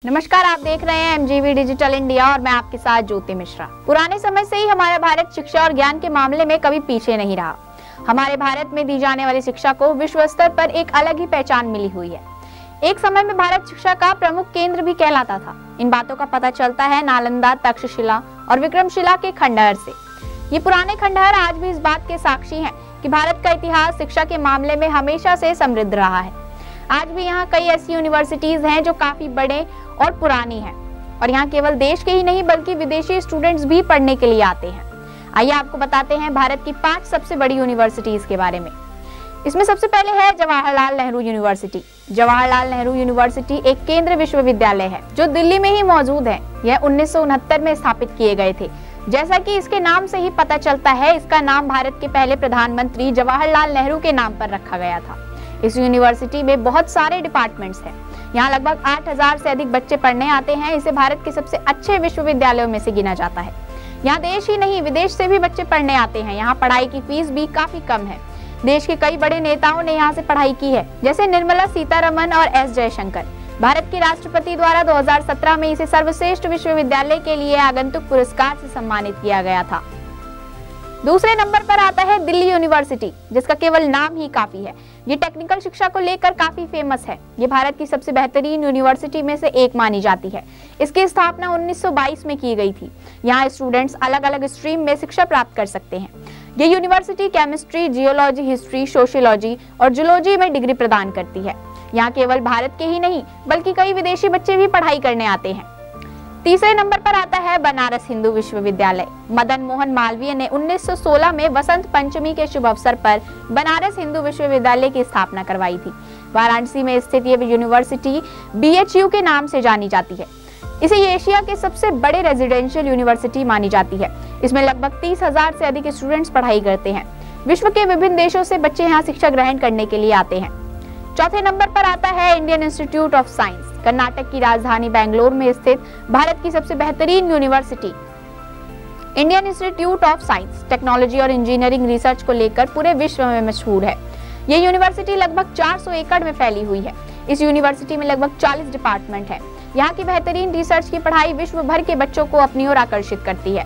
नमस्कार, आप देख रहे हैं MGV डिजिटल इंडिया और मैं आपके साथ ज्योति मिश्रा। पुराने समय से ही हमारा भारत शिक्षा और ज्ञान के मामले में कभी पीछे नहीं रहा। हमारे भारत में दी जाने वाली शिक्षा को विश्व स्तर पर एक अलग ही पहचान मिली हुई है। एक समय में भारत शिक्षा का प्रमुख केंद्र भी कहलाता था। इन बातों का पता चलता है नालंदा, तक्षशिला और विक्रमशिला के खंडहर से। ये पुराने खंडहर आज भी इस बात के साक्षी हैं कि भारत का इतिहास शिक्षा के मामले में हमेशा से समृद्ध रहा है। आज भी यहाँ कई ऐसी यूनिवर्सिटीज हैं जो काफी बड़े और पुरानी हैं और यहाँ केवल देश के ही नहीं बल्कि विदेशी स्टूडेंट्स भी पढ़ने के लिए आते हैं। आइए आपको बताते हैं भारत की 5 सबसे बड़ी यूनिवर्सिटीज के बारे में। इसमें सबसे पहले है जवाहरलाल नेहरू यूनिवर्सिटी। जवाहरलाल नेहरू यूनिवर्सिटी एक केंद्रीय विश्वविद्यालय है जो दिल्ली में ही मौजूद है। यह 1969 में स्थापित किए गए थे। जैसा कि इसके नाम से ही पता चलता है, इसका नाम भारत के पहले प्रधानमंत्री जवाहरलाल नेहरू के नाम पर रखा गया था। इस यूनिवर्सिटी में बहुत सारे डिपार्टमेंट्स हैं। यहाँ लगभग 8000 से अधिक बच्चे पढ़ने आते हैं। इसे भारत के सबसे अच्छे विश्वविद्यालयों में से गिना जाता है। यहाँ देश ही नहीं विदेश से भी बच्चे पढ़ने आते हैं। यहाँ पढ़ाई की फीस भी काफी कम है। देश के कई बड़े नेताओं ने यहाँ से पढ़ाई की है, जैसे निर्मला सीतारमन और एस जयशंकर। भारत के राष्ट्रपति द्वारा 2017 में इसे सर्वश्रेष्ठ विश्वविद्यालय के लिए आगंतुक पुरस्कार से सम्मानित किया गया था। दूसरे नंबर पर आता है दिल्ली यूनिवर्सिटी, जिसका केवल नाम ही काफी है। ये टेक्निकल शिक्षा को लेकर काफी फेमस है। ये भारत की सबसे बेहतरीन यूनिवर्सिटी में से एक मानी जाती है। इसकी स्थापना 1922 में की गई थी। यहाँ स्टूडेंट्स अलग अलग स्ट्रीम में शिक्षा प्राप्त कर सकते हैं। ये university chemistry, geology, history, sociology और जूलॉजी में डिग्री प्रदान करती है। यहाँ केवल भारत के ही नहीं बल्कि कई विदेशी बच्चे भी पढ़ाई करने आते हैं। तीसरे नंबर पर आता है बनारस हिंदू विश्वविद्यालय। मदन मोहन मालवीय ने 1916 में वसंत पंचमी के शुभ अवसर पर बनारस हिंदू विश्वविद्यालय की स्थापना करवाई थी। वाराणसी में स्थित ये यूनिवर्सिटी BHU के नाम से जानी जाती है। इसे एशिया के सबसे बड़े रेजिडेंशियल यूनिवर्सिटी मानी जाती है। इसमें लगभग 30,000 से अधिक स्टूडेंट्स पढ़ाई करते हैं। विश्व के विभिन्न देशों से बच्चे यहाँ शिक्षा ग्रहण करने के लिए आते हैं। चौथे नंबर पर आता है Indian institute of science. Karnataka की राजधानी बेंगलुरु में स्थित भारत की सबसे बेहतरीन university Indian institute of science technology और इंजीनियरिंग रिसर्च को लेकर पूरे विश्व में मशहूर है। ये यूनिवर्सिटी लगभग 400 एकड़ में फैली हुई है। इस यूनिवर्सिटी में लगभग 40 डिपार्टमेंट हैं। यहाँ की बेहतरीन रिसर्च की पढ़ाई विश्व भर के बच्चों को अपनी ओर आकर्षित करती है।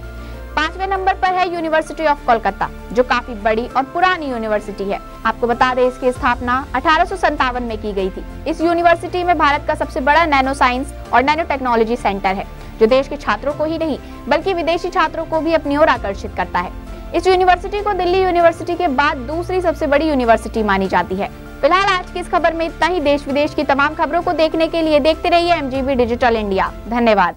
5वें नंबर पर है यूनिवर्सिटी ऑफ कोलकाता, जो काफी बड़ी और पुरानी यूनिवर्सिटी है। आपको बता दें, इसकी स्थापना 1857 में की गई थी। इस यूनिवर्सिटी में भारत का सबसे बड़ा नैनो साइंस और नैनो टेक्नोलॉजी सेंटर है, जो देश के छात्रों को ही नहीं बल्कि विदेशी छात्रों को भी अपनी ओर आकर्षित करता है। इस यूनिवर्सिटी को दिल्ली यूनिवर्सिटी के बाद दूसरी सबसे बड़ी यूनिवर्सिटी मानी जाती है। फिलहाल आज की इस खबर में इतना ही। देश विदेश की तमाम खबरों को देखने के लिए देखते रहिए MGV डिजिटल इंडिया। धन्यवाद।